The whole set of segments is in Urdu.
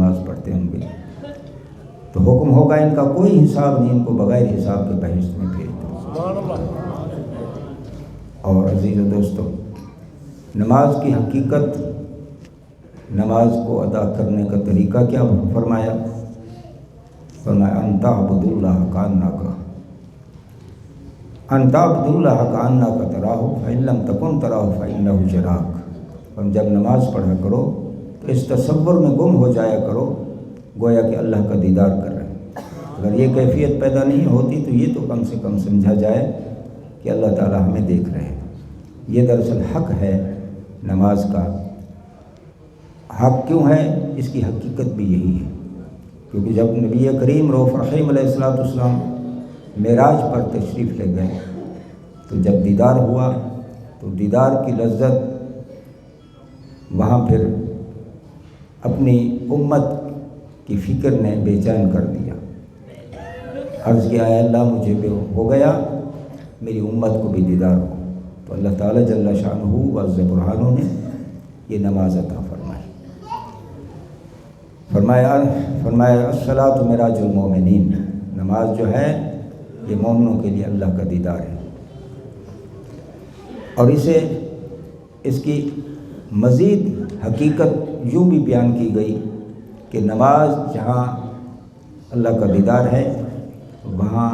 نماز پڑھتے ہوں گے تو حکم ہوگا ان کا کوئی حساب نہیں، ان کو بغیر حساب کے بہشت میں بھیج دو۔ اور عزیز و دوستو، نماز کی حقیقت، نماز کو ادا کرنے کا طریقہ کیا فرمایا؟ فرمایا ان تعبد اللہ کانک تراہ فإن لم تکن تراہ فإنہ یراک۔ اور جب نماز پڑھا کرو تو اس تصور میں گم ہو جایا کرو گویا کہ اللہ کا دیدار کر رہے ہیں۔ اگر یہ کیفیت پیدا نہیں ہوتی تو یہ تو کم سے کم سمجھا جائے کہ اللہ تعالی ہمیں دیکھ رہے ہیں۔ یہ دراصل حق ہے نماز کا۔ حق کیوں ہے؟ اس کی حقیقت بھی یہی ہے، کیونکہ جب نبی کریم رؤوف رحیم علیہ السلام معراج پر تشریف لے گئے تو جب دیدار ہوا تو دیدار کی لذت وہاں پھر اپنی امت کی فکر نے بے چین کر دیا۔ عرض کیا اے اللہ مجھے بھی ہو گیا، میری امت کو بھی دیدار ہو۔ تو اللہ تعالیٰ جل شانہ وعز برہانہ نے یہ نماز عطا فرمائی۔ فرمایا الصلاۃ معراج المومنین، نماز جو ہے یہ مومنوں کے لیے اللہ کا دیدار ہے۔ اور اس کی مزید حقیقت یوں بھی بیان کی گئی کہ نماز جہاں اللہ کا دیدار ہے وہاں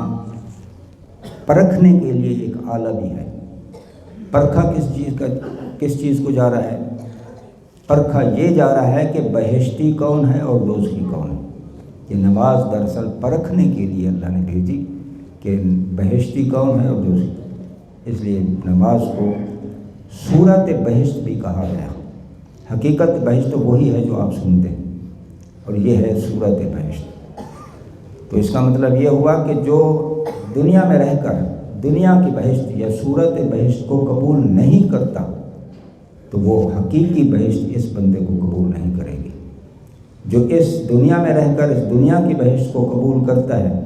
پرکھنے کے لیے ایک آلہ بھی ہے۔ پرکھا کس چیز کو جا رہا ہے؟ پرکھا یہ جا رہا ہے کہ بہشتی کون ہے اور دوزخی کون ہے۔ یہ نماز دراصل پرکھنے کے لیے اللہ نے بھیجی کہ بہشتی کون ہے اور دوزخی۔ اس لیے نماز کو صورت بہشت بھی کہا گیا۔ حقیقت بہشت وہی ہے جو آپ سنتے ہیں، اور یہ ہے صورت بہشت۔ تو اس کا مطلب یہ ہوا کہ جو دنیا میں رہ کر دنیا کی بہشت یا صورت بہشت کو قبول نہیں کرتا تو وہ حقیقی بہشت اس بندے کو قبول نہیں کرے گی۔ جو اس دنیا میں رہ کر اس دنیا کی بہشت کو قبول کرتا ہے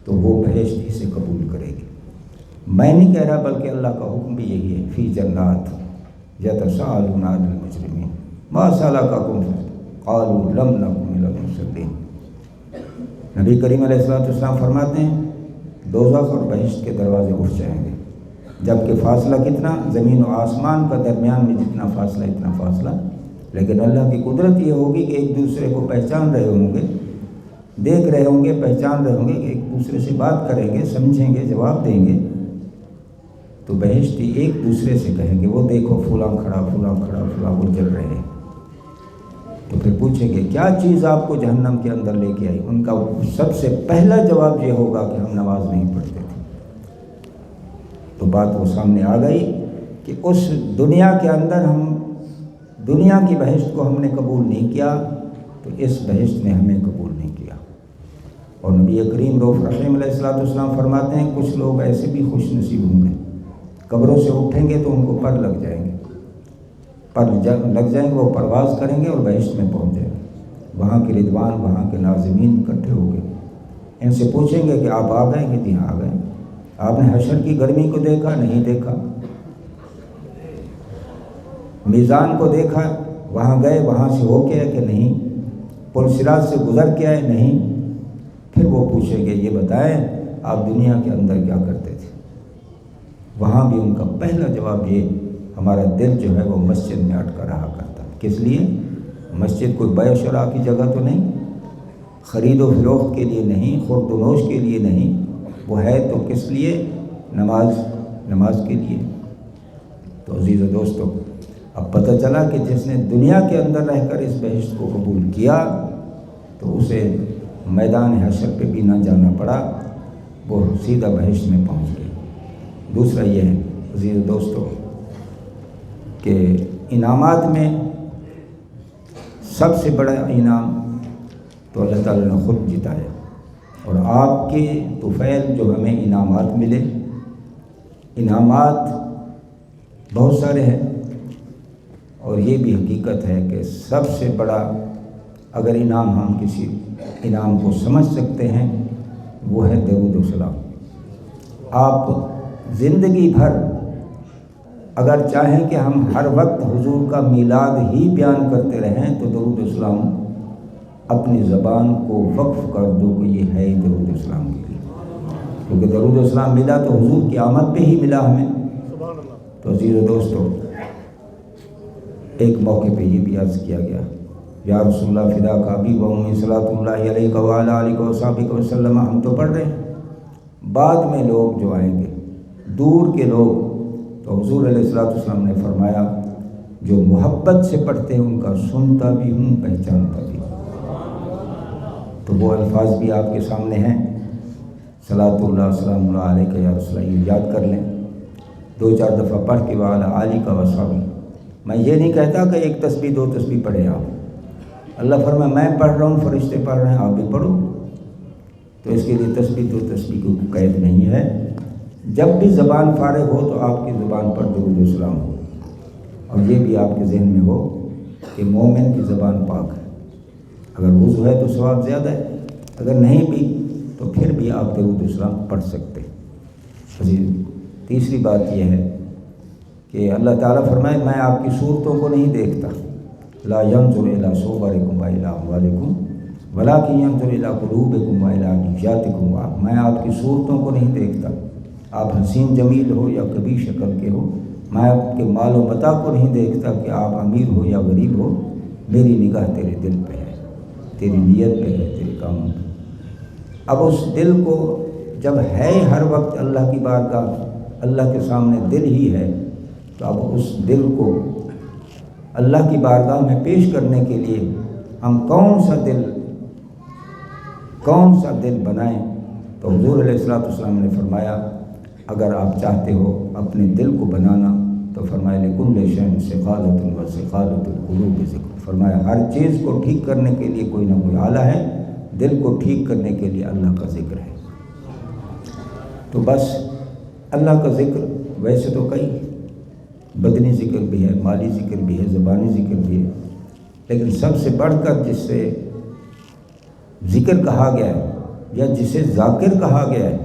تو وہ بہشت اسے قبول کرے گی۔ میں نہیں کہہ رہا بلکہ اللہ کا حکم بھی یہی ہے، فی جنات یتساءلون عن المجرمین ما سلککم قالوا لم نک من المصلین۔ نبی کریم علیہ السلام فرماتے ہیں دوزخ اور بہشت کے دروازے اٹھ جائیں گے، جبکہ فاصلہ کتنا؟ زمین و آسمان کا درمیان میں جتنا فاصلہ اتنا فاصلہ، لیکن اللہ کی قدرت یہ ہوگی کہ ایک دوسرے کو پہچان رہے ہوں گے، دیکھ رہے ہوں گے، پہچان رہے ہوں گے، کہ ایک دوسرے سے بات کریں گے، سمجھیں گے، جواب دیں گے۔ تو بہشتی ایک دوسرے سے کہیں گے وہ دیکھو فلاں کھڑا، فلاں کھڑا، فلاں وہ جل رہے ہیں۔ تو پھر پوچھیں گے کیا چیز آپ کو جہنم کے اندر لے کے آئی؟ ان کا سب سے پہلا جواب یہ ہوگا کہ ہم نماز نہیں پڑھتے تھے۔ تو بات وہ سامنے آ گئی کہ اس دنیا کے اندر ہم دنیا کی بہشت کو ہم نے قبول نہیں کیا تو اس بہشت نے ہمیں قبول نہیں کیا۔ اور نبی کریم رؤوف رحیم علیہ السلام فرماتے ہیں کچھ لوگ ایسے بھی خوش نصیب ہوں گے، قبروں سے اٹھیں گے تو ان کو پر لگ جائیں گے، وہ پرواز کریں گے اور بہشت میں پہنچ جائیں گے۔ وہاں کے رضوان، وہاں کے ناظمین اکٹھے ہو گئے، ان سے پوچھیں گے کہ آپ آ گئے کہ جی آ گئے، آپ نے حشر کی گرمی کو دیکھا؟ نہیں دیکھا۔ میزان کو دیکھا؟ وہاں گئے، وہاں سے ہو کے کہ نہیں؟ پل صراط سے گزر کے آئے؟ نہیں۔ پھر وہ پوچھیں گے یہ بتائیں آپ دنیا کے اندر کیا کرتے تھے؟ وہاں بھی ان کا پہلا جواب یہ، ہمارا دل جو ہے وہ مسجد میں اٹکا رہا کرتا۔ کس لیے؟ مسجد کوئی بیع و شراء کی جگہ تو نہیں، خرید و فروخت کے لیے نہیں، خورد و نوش کے لیے نہیں، وہ ہے تو کس لیے؟ نماز کے لیے۔ تو عزیز و دوستو، اب پتہ چلا کہ جس نے دنیا کے اندر رہ کر اس بہشت کو قبول کیا تو اسے میدان حشر پہ بھی نہ جانا پڑا، وہ سیدھا بہشت میں پہنچ گیا۔ دوسرا یہ ہے عزیز و دوستو کہ انعامات میں سب سے بڑا انعام تو اللہ تعالیٰ نے خود جتایا، اور آپ کے طفیل جو ہمیں انعامات ملے، انعامات بہت سارے ہیں، اور یہ بھی حقیقت ہے کہ سب سے بڑا اگر انعام ہم کسی انعام کو سمجھ سکتے ہیں وہ ہے درود و سلام۔ آپ زندگی بھر اگر چاہیں کہ ہم ہر وقت حضور کا میلاد ہی بیان کرتے رہیں تو درود و سلام اپنی زبان کو وقف کر دو کہ یہ ہے درود اسلام کے لیے، کیونکہ درود اسلام ملا تو حضور کی آمد پہ ہی ملا ہمیں۔ تو عزیز و دوستو، ایک موقع پہ یہ بھی عرض کیا گیا، یا رسول اللہ فداک ابی و امی صلاۃ اللہ علیہ وعلی آلہ وصحبہ وسلم، ہم تو پڑھ رہے ہیں، بعد میں لوگ جو آئیں گے دور کے لوگ، تو حضور علیہ الصلوۃ والسلام نے فرمایا جو محبت سے پڑھتے ہیں ان کا سنتا بھی ہوں، پہچانتا بھی ہوں۔ تو وہ الفاظ بھی آپ کے سامنے ہیں، صلاۃ اللہ سلام اللہ علیہ یا رسول اللہ، یہ یاد کر لیں، 2-4 دفعہ پڑھ کے وعلی آلہ وصحبہ۔ میں یہ نہیں کہتا کہ ایک تسبیح 2 تسبیح پڑھے آپ، اللہ فرمائے میں پڑھ رہا ہوں، فرشتے پڑھ رہے ہیں، آپ بھی پڑھو۔ تو اس کے لیے تسبیح 2 تسبیح کو قید نہیں ہے، جب بھی زبان فارغ ہو تو آپ کی زبان پر درود و سلام ہو، اور یہ بھی آپ کے ذہن میں ہو کہ مومن کی زبان پاک ہے، اگر وضو ہے تو ثواب زیادہ ہے، اگر نہیں بھی تو پھر بھی آپ درود و سلام پڑھ سکتے ہیں۔ تیسری بات یہ ہے کہ اللہ تعالیٰ فرمائے میں آپ کی صورتوں کو نہیں دیکھتا، لا ينظر الى صورکم والى اموالکم ولکن ينظر الى قلوبکم والى نیاتکم، میں آپ کی صورتوں کو نہیں دیکھتا، آپ حسین جمیل ہو یا کبھی شکل کے ہو، میں آپ کے مال و متاع کو نہیں دیکھتا کہ آپ امیر ہو یا غریب ہو، میری نگاہ تیرے دل پہ ہے، تیری نیت پہ ہے، تیرے کاموں پہ۔ اب اس دل کو جب ہے ہر وقت اللہ کی بارگاہ، اللہ کے سامنے دل ہی ہے، تو اب اس دل کو اللہ کی بارگاہ میں پیش کرنے کے لیے ہم کون سا دل بنائیں؟ تو حضور علیہ الصلوۃ والسلام نے فرمایا اگر آپ چاہتے ہو اپنے دل کو بنانا تو فرمایا لکل شیء سقالۃ و سقالۃ القلوب ذکر، فرمایا ہر چیز کو ٹھیک کرنے کے لیے کوئی نہ کوئی آلہ ہے، دل کو ٹھیک کرنے کے لیے اللہ کا ذکر ہے۔ تو بس اللہ کا ذکر ویسے تو کئی بدنی ذکر بھی ہے، مالی ذکر بھی ہے، زبانی ذکر بھی ہے، لیکن سب سے بڑھ کر جس سے ذکر کہا گیا ہے یا جسے ذاکر کہا گیا ہے،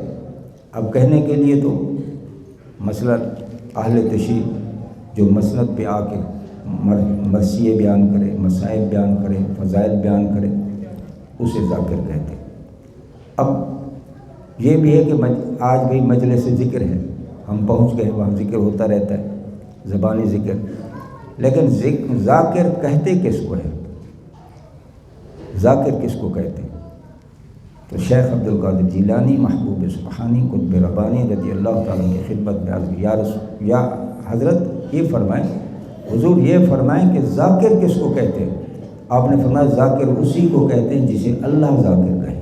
اب کہنے کے لیے تو مثلا اہل تشیع جو مسند پہ آ کے مرثیے بیان کرے، مسائل بیان کرے، فضائل بیان کرے، اسے ذاکر کہتے ہیں۔ اب یہ بھی ہے کہ آج بھی مجلس ذکر ہے، ہم پہنچ گئے، وہاں ذکر ہوتا رہتا ہے، زبانی ذکر، لیکن ذاکر کہتے کس کو ہے؟ ذاکر کس کو کہتے ہیں؟ تو شیخ عبد القادر جیلانی محبوب سبحانی قطب ربانی رضی اللہ تعالیٰ کی خدمت میں عرض یا حضرت یہ فرمائیں، حضور یہ فرمائیں کہ ذاکر کس کو کہتے ہیں؟ آپ نے فرمایا ذاکر اسی کو کہتے ہیں جسے اللہ ذاکر کہے۔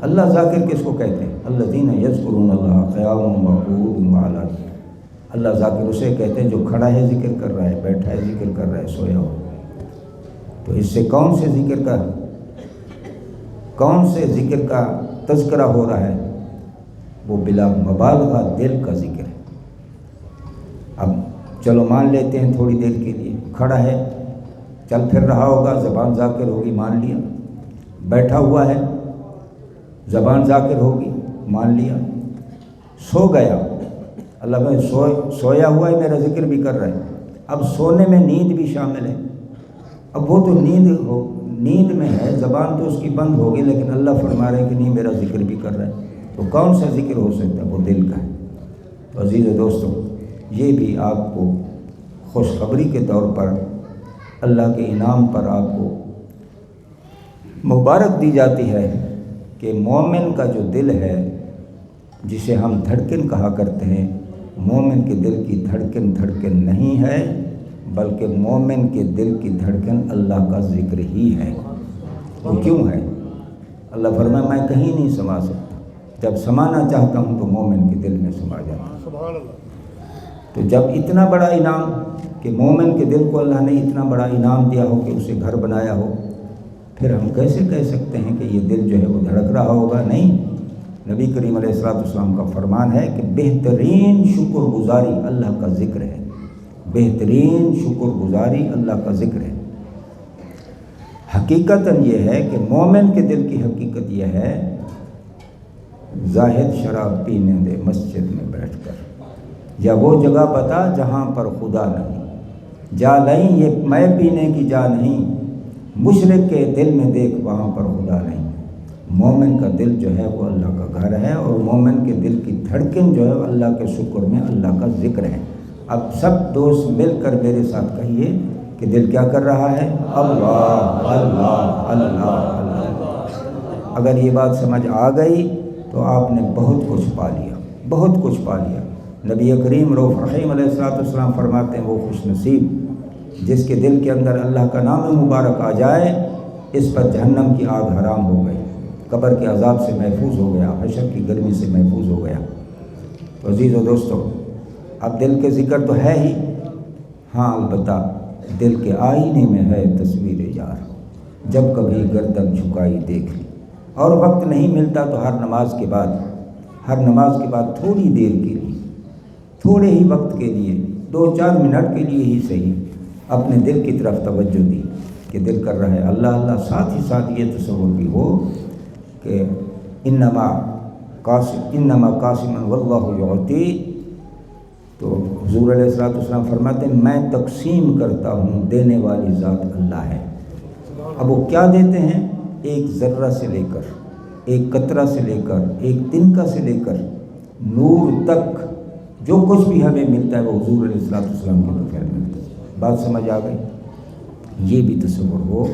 اللہ ذاکر کس کو کہتے ہیں؟ الذین یذکرون اللہ قیاما وقعودا وعلی، اللہ ذاکر اسے کہتے ہیں جو کھڑا ہے ذکر کر رہا ہے، بیٹھا ہے ذکر کر رہا ہے، سویا ہو۔ تو اس سے کون سے ذکر کا تذکرہ ہو رہا ہے؟ وہ بلا مبالغہ دل کا ذکر ہے۔ اب چلو مان لیتے ہیں تھوڑی دیر کے لیے، کھڑا ہے، چل پھر رہا ہوگا، زبان ذاکر ہوگی، مان لیا، بیٹھا ہوا ہے، زبان ذاکر ہوگی، مان لیا، سو گیا، اللہ میں سویا ہوا ہے، میرا ذکر بھی کر رہا ہے۔ اب سونے میں نیند بھی شامل ہے، اب وہ تو نیند میں ہے، زبان تو اس کی بند ہوگی، لیکن اللہ فرما رہے ہیں کہ نہیں میرا ذکر بھی کر رہا ہے، تو کون سا ذکر ہو سکتا ہے؟ وہ دل کا ہے۔ تو عزیز و دوستو، یہ بھی آپ کو خوشخبری کے طور پر اللہ کے انعام پر آپ کو مبارک دی جاتی ہے کہ مومن کا جو دل ہے، جسے ہم دھڑکن کہا کرتے ہیں، مومن کے دل کی دھڑکن نہیں ہے، بلکہ مومن کے دل کی دھڑکن اللہ کا ذکر ہی ہے۔ وہ کیوں ہے؟ اللہ فرمائے میں کہیں نہیں سما سکتا، جب سمانا چاہتا ہوں تو مومن کے دل میں سما جاتا ہوں۔ سبحان اللہ۔ تو جب اتنا بڑا انعام کہ مومن کے دل کو اللہ نے اتنا بڑا انعام دیا ہو کہ اسے گھر بنایا ہو، پھر ہم کیسے کہہ سکتے ہیں کہ یہ دل جو ہے وہ دھڑک رہا ہوگا؟ نہیں، نبی کریم علیہ الصلوۃ والسلام کا فرمان ہے کہ بہترین شکر گزاری اللہ کا ذکر ہے، بہترین شکر گزاری اللہ کا ذکر ہے۔ حقیقتاً یہ ہے کہ مومن کے دل کی حقیقت یہ ہے، زاہد شراب پینے دے مسجد میں بیٹھ کر، یا وہ جگہ بتا جہاں پر خدا نہیں، جا لیں یہ میں پینے کی جا نہیں، مشرک کے دل میں دیکھ وہاں پر خدا نہیں۔ مومن کا دل جو ہے وہ اللہ کا گھر ہے، اور مومن کے دل کی دھڑکن جو ہے اللہ کے شکر میں اللہ کا ذکر ہے۔ اب سب دوست مل کر میرے ساتھ کہیے کہ دل کیا کر رہا ہے؟ اللہ اللہ اللہ اللہ۔ اگر یہ بات سمجھ آ گئی تو آپ نے بہت کچھ پا لیا، بہت کچھ پا لیا۔ نبی کریم رؤوف رحیم علیہ السلام فرماتے ہیں وہ خوش نصیب جس کے دل کے اندر اللہ کا نام مبارک آ جائے، اس پر جہنم کی آگ حرام ہو گئی، قبر کے عذاب سے محفوظ ہو گیا، حشر کی گرمی سے محفوظ ہو گیا۔ تو عزیز و دوستو، اب دل کے ذکر تو ہے ہی، ہاں البتہ دل کے آئینے میں ہے تصویر یار، جب کبھی گردن جھکائی دیکھ لی۔ اور وقت نہیں ملتا تو ہر نماز کے بعد تھوڑی دیر کے لیے، تھوڑے ہی وقت کے لیے، 2-4 منٹ کے لیے ہی صحیح، اپنے دل کی طرف توجہ دی کہ دل کر رہا ہے اللہ اللہ۔ ساتھ ہی ساتھ یہ تصور بھی ہو کہ انما قاسما واللہ یعطی، تو حضور علیہ السلام فرماتے ہیں میں تقسیم کرتا ہوں، دینے والی ذات اللہ ہے۔ اب وہ کیا دیتے ہیں؟ ایک ذرہ سے لے کر، ایک قطرہ سے لے کر، ایک تنکا سے لے کر نور تک، جو کچھ بھی ہمیں ملتا ہے وہ حضور علیہ السلام کے بغیر ملتا ہے۔ بات سمجھ آ گئی؟ یہ بھی تصور ہو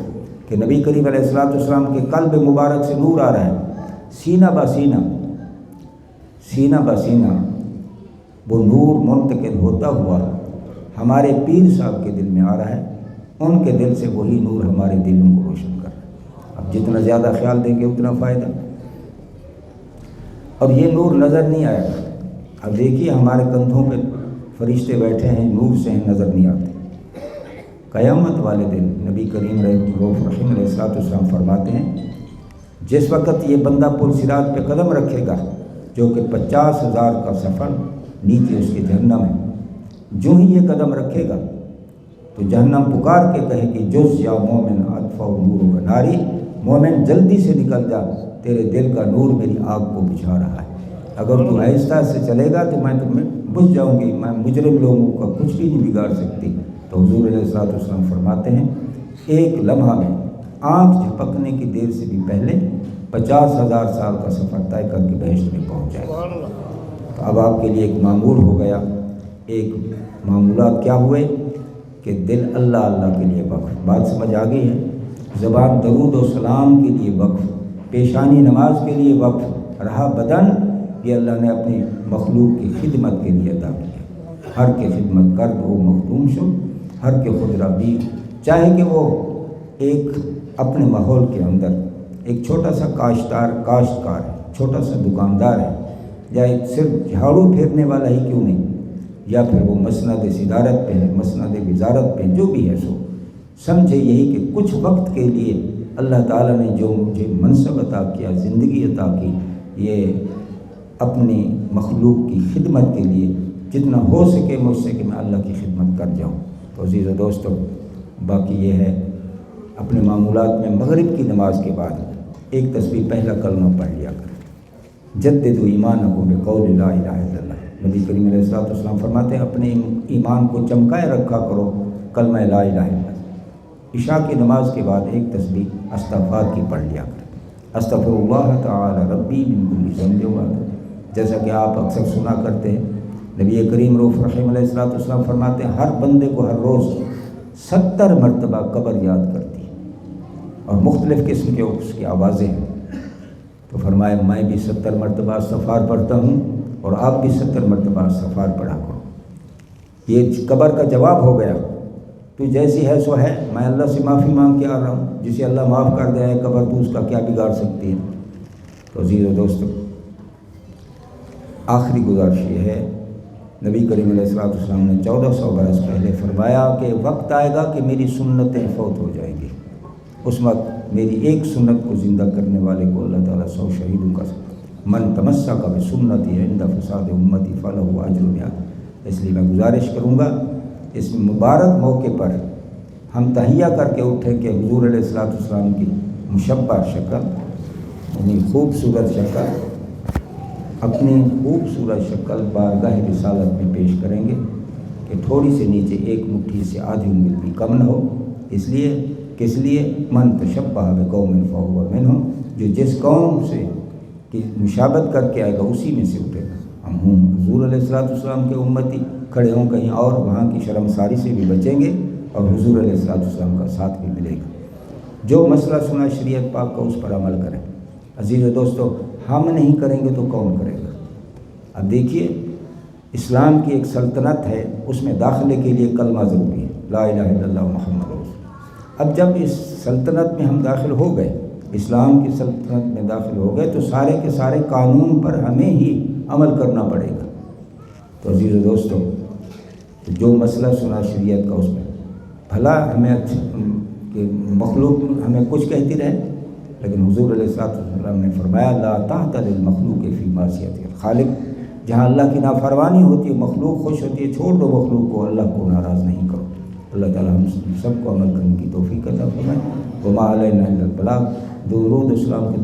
کہ نبی کریم علیہ السلام کے قلب مبارک سے نور آ رہا ہے، سینہ بہ سینہ وہ نور منتقل ہوتا ہوا ہمارے پیر صاحب کے دل میں آ رہا ہے، ان کے دل سے وہی نور ہمارے دلوں کو روشن کر رہا ہے۔ اب جتنا زیادہ خیال دیں گے اتنا فائدہ، اور یہ نور نظر نہیں آئے گا۔ اب دیکھیے ہمارے کندھوں پہ فرشتے بیٹھے ہیں، نور سے نظر نہیں آتے۔ قیامت والے دن نبی کریم رؤوف رحیم علیہ السلام فرماتے ہیں جس وقت یہ بندہ پل صراط پہ قدم رکھے گا، جو کہ 50,000 کا سفر نیچے اس کے جہنم ہے، جو ہی یہ قدم رکھے گا تو جہنم پکار کے کہے کہ جز یا مومن اطفأ نور و ناری، مومن جلدی سے نکل جا، تیرے دل کا نور میری آگ کو بجھا رہا ہے، اگر تو آہستہ سے چلے گا تو میں تمہیں بجھ جاؤں گی، میں مجرم لوگوں کا کچھ بھی نہیں بگاڑ سکتی۔ تو حضور علیہ السلام فرماتے ہیں ایک لمحہ میں آنکھ جھپکنے کی دیر سے بھی پہلے 50,000 سال کا سفر طے کر کے بہشت میں پہنچ جائے گا۔ تو اب آپ کے لیے ایک معمول ہو گیا، ایک معمولات کیا ہوئے کہ دل اللہ اللہ کے لیے وقف، بات سمجھ آ گئی ہے، زبان درود و سلام کے لیے وقف، پیشانی نماز کے لیے وقف، رہا بدن یہ اللہ نے اپنی مخلوق کی خدمت کے لیے عطا کیا۔ ہر کے خدمت کر وہ مخدوم شو، ہر کے خود ربی، چاہے کہ وہ ایک اپنے ماحول کے اندر ایک چھوٹا سا کاشتکار ہے، چھوٹا سا دکاندار ہے، یا ایک صرف جھاڑو پھیرنے والا ہی کیوں نہیں، یا پھر وہ مسند صدارت پہ ہے، مسند وزارت پہ، جو بھی ہے سو سمجھے یہی کہ کچھ وقت کے لیے اللہ تعالیٰ نے جو مجھے منصب عطا کیا، زندگی عطا کی، یہ اپنی مخلوق کی خدمت کے لیے جتنا ہو سکے مجھ سے کہ میں اللہ کی خدمت کر جاؤں۔ تو عزیز و دوستو، باقی یہ ہے اپنے معمولات میں مغرب کی نماز کے بعد ایک تسبیح پہلا کلمہ پڑھ لیا کر، جددوا ایمانکم بقول لا الہ الا اللہ۔ نبی کریم علیہ السلام فرماتے ہیں اپنے ایمان کو چمکائے رکھا کرو کلمہ لا الہ الا اللہ۔ عشاء کی نماز کے بعد ایک تسبیح استغفار کی پڑھ لیا کر، استغفر اللہ تعالی ربی من کل ذنب و خطیئۃ، جیسا کہ آپ اکثر سنا کرتے ہیں۔ نبی کریم رؤوف رحیم علیہ السلام فرماتے ہیں ہر بندے کو ہر روز 70 مرتبہ قبر یاد کرتی ہے، اور مختلف قسم کے اس کی آوازیں ہیں۔ تو فرمایا میں بھی 70 مرتبہ استغفار پڑھتا ہوں، اور آپ بھی 70 مرتبہ استغفار پڑھا کرو۔ یہ قبر کا جواب ہو گیا، تو جیسی ہے سو ہے، میں اللہ سے معافی مانگ کے آ رہا ہوں، جسے اللہ معاف کر دے ہے قبر تو اس کا کیا بگاڑ سکتی ہے۔ تو عزیز و دوستو، آخری گزارش یہ ہے، نبی کریم علیہ السلام نے 1400 برس پہلے فرمایا کہ وقت آئے گا کہ میری سنتیں فوت ہو جائیں گی، اس وقت میری ایک سنت کو زندہ کرنے والے کو اللہ تعالیٰ 100 شہیدوں کا من تمسک بسنتی عند فساد امتی فلہ اجر میعاد۔ اس لیے میں گزارش کروں گا اس مبارک موقع پر ہم تحیہ کر کے اٹھیں کہ حضور علیہ السلام کی مشبہ شکل، یعنی خوبصورت شکل، اپنی خوبصورت شکل بارگاہ رسالت میں پیش کریں گے کہ تھوڑی سے نیچے ایک مٹھی سے آدھی انگلی بھی کم نہ ہو، اس لیے کس لیے؟ من تشبہ بقوم فہو منہم، جو جس قوم سے کہ مشابہت کر کے آئے گا اسی میں سے اٹھے گا۔ ہم ہوں حضور علیہ الصلوۃ والسلام کے امتی، کھڑے ہوں کہیں اور وہاں کی شرمساری سے بھی بچیں گے اور حضور علیہ الصلوۃ والسلام کا ساتھ بھی ملے گا۔ جو مسئلہ سنا شریعت پاک کا اس پر عمل کریں۔ عزیز و دوستو، ہم نہیں کریں گے تو کون کرے گا؟ اب دیکھیے، اسلام کی ایک سلطنت ہے، اس میں داخلے کے لیے کلمہ ضروری ہے، لا الہ الا اللہ محمد رسول اللہ۔ اب جب اس سلطنت میں ہم داخل ہو گئے، اسلام کی سلطنت میں داخل ہو گئے، تو سارے کے سارے قانون پر ہمیں ہی عمل کرنا پڑے گا۔ تو عزیز و دوستو، جو مسئلہ سنا شریعت کا اس میں بھلا ہمیں کہ مخلوق ہمیں کچھ کہتی رہے، لیکن حضور علیہ السلام نے فرمایا لا طاعۃ للمخلوق فی معصیۃ الخالق، جہاں اللہ کی نافرمانی ہوتی ہے، مخلوق خوش ہوتی ہے، چھوڑ دو مخلوق کو، اللہ کو ناراض نہیں کرو۔ اللہ تعالیٰ ہم سب کو عمل کرنے کی توفیق عطا فرمائے۔ وما علینا الا البلاغ۔ درود اسلام کے